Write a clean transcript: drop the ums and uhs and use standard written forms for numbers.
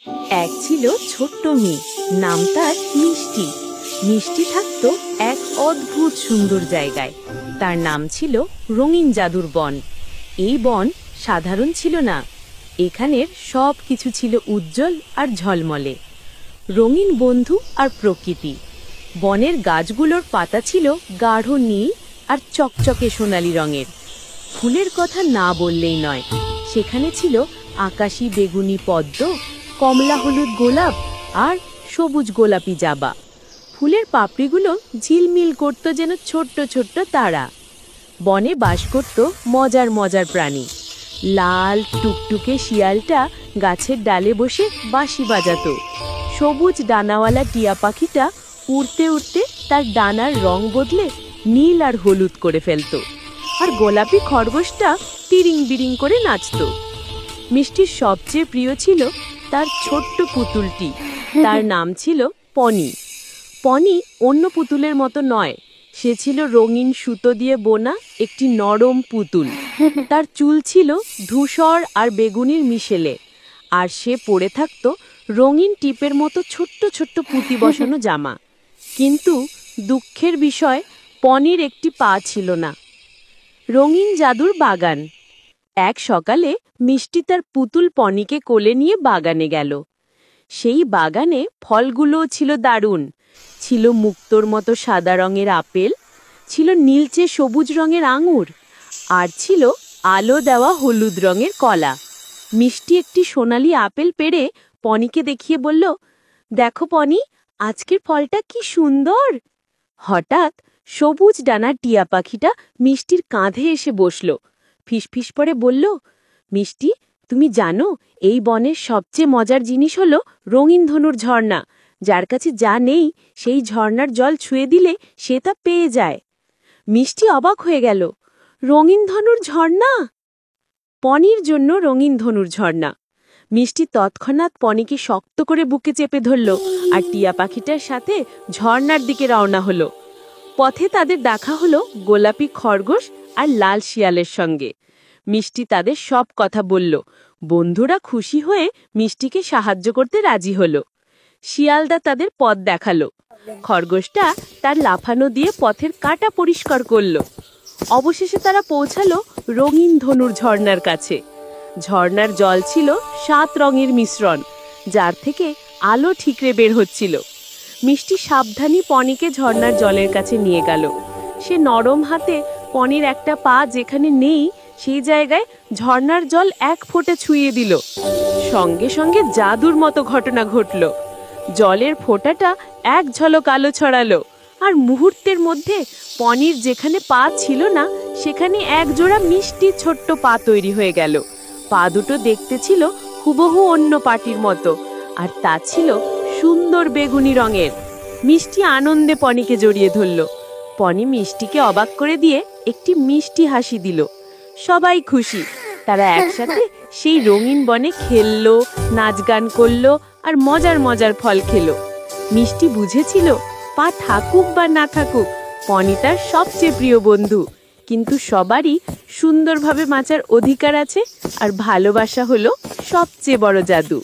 এক ছিল ছোট্ট মেয়ে, নাম তার মিষ্টি। মিষ্টি থাকতো এক অদ্ভুত সুন্দর জায়গায়। তার নাম ছিল রঙিন জাদুর বন। এই বন সাধারণ ছিল না, এখানের সব কিছু ছিল উজ্জ্বল আর ঝলমলে। রঙিন বন্ধু আর প্রকৃতি। বনের গাছগুলোর পাতা ছিল গাঢ় নীল আর চকচকে সোনালি রঙের। ফুলের কথা না বললেই নয়, সেখানে ছিল আকাশী বেগুনি পদ্ম, কমলা হলুদ গোলাপ আর সবুজ গোলাপি জাবা। ফুলের পাপড়িগুলো ঝিলমিল করত যেন ছোট্ট ছোট্ট তারা। বনে বাস করত মজার মজার প্রাণী। লাল টুকটুকে শিয়ালটা গাছের ডালে বসে বাঁশি বাজাতো। সবুজ ডানাওয়ালা টিয়া পাখিটা উড়তে উড়তে তার ডানার রং বদলে নীল আর হলুদ করে ফেলত। আর গোলাপি খরগোশটা তিরিং বিরিং করে নাচত। মিষ্টির সবচেয়ে প্রিয় ছিল তার ছোট্ট পুতুলটি। তার নাম ছিল পনি। পনি অন্য পুতুলের মতো নয়, সে ছিল রঙিন সুতো দিয়ে বোনা একটি নরম পুতুল। তার চুল ছিল ধূসর আর বেগুনির মিশেলে, আর সে পরে থাকত রঙিন টিপের মতো ছোট্ট ছোট্ট পুঁতি বসানো জামা। কিন্তু দুঃখের বিষয়, পনির একটি পা ছিল না। রঙিন জাদুর বাগান। এক সকালে মিষ্টি তার পুতুল পনিকে কোলে নিয়ে বাগানে গেল। সেই বাগানে ফলগুলোও ছিল দারুণ। ছিল মুক্তোর মতো সাদা রঙের আপেল, ছিল নীলচে সবুজ রঙের আঙুর, আর ছিল আলো দেওয়া হলুদ রঙের কলা। মিষ্টি একটি সোনালি আপেল পেড়ে পনিকে দেখিয়ে বলল, দেখো পনি, আজকের ফলটা কি সুন্দর। হঠাৎ সবুজ ডানার টিয়া পাখিটা মিষ্টির কাঁধে এসে বসল। ফিসফিস করে বলল, মিষ্টি, তুমি জানো এই বনের সবচেয়ে মজার জিনিস হলো রঙিন ধনুর ঝর্ণা। যার কাছে যা নেই সেই ঝর্ণার জল ছুঁয়ে দিলে সে তা পেয়ে যায়। মিষ্টি অবাক হয়ে গেল। রঙিন ধনুর ঝর্ণা? পনির জন্য রঙিন ধনুর ঝর্ণা। মিষ্টি তৎক্ষণাৎ পনিকে শক্ত করে বুকে চেপে ধরল আর টিয়া পাখিটার সাথে ঝর্ণার দিকে রওনা হলো। পথে তাদের দেখা হলো গোলাপি খরগোশ আর লাল শিয়ালের সঙ্গে। মিষ্টি তাদের সব কথা বলল। বন্ধুরা খুশি হয়ে মিষ্টিকে সাহায্য করতে রাজি হলো। শিয়ালদা তাদের পথ দেখালো। খরগোশটা তার লাফানো দিয়ে পথের কাঁটা পরিষ্কার করল। অবশেষে তারা পৌঁছালো রঙিন ধনুর ঝর্ণার কাছে। ঝর্ণার জল ছিল 7 রঙের মিশ্রণ, যার থেকে আলো ঠিকরে বের হচ্ছিল। মিষ্টি সাবধানী পনিকে ঝর্ণার জলের কাছে নিয়ে গেল। সে নরম হাতে পনির একটা পা যেখানে নেই সেই জায়গায় ঝর্ণার জল এক ফোঁটা ছুঁয়ে দিল। সঙ্গে সঙ্গে জাদুর মতো ঘটনা ঘটল। জলের ফোঁটাটা এক ঝলক আলো ছড়ালো, আর মুহূর্তের মধ্যে পনির যেখানে পা ছিল না সেখানে এক জোড়া মিষ্টি ছোট্ট পা তৈরি হয়ে গেল। পা দুটো দেখতে ছিল হুবহু অন্য পাটির মতো, আর তা ছিল সুন্দর বেগুনি রঙের। মিষ্টি আনন্দে পনিকে জড়িয়ে ধরল। পনি মিষ্টিকে অবাক করে দিয়ে একটি মিষ্টি হাসি দিল। সবাই খুশি। তারা একসাথে সেই রঙিন বনে খেললো, নাচ গান করলো আর মজার মজার ফল খেলো। মিষ্টি বুঝেছিল পা থাকুক বা না থাকুক, পনি তার সবচেয়ে প্রিয় বন্ধু। কিন্তু সবারই সুন্দরভাবে বাঁচার অধিকার আছে, আর ভালোবাসা হলো সবচেয়ে বড় জাদু।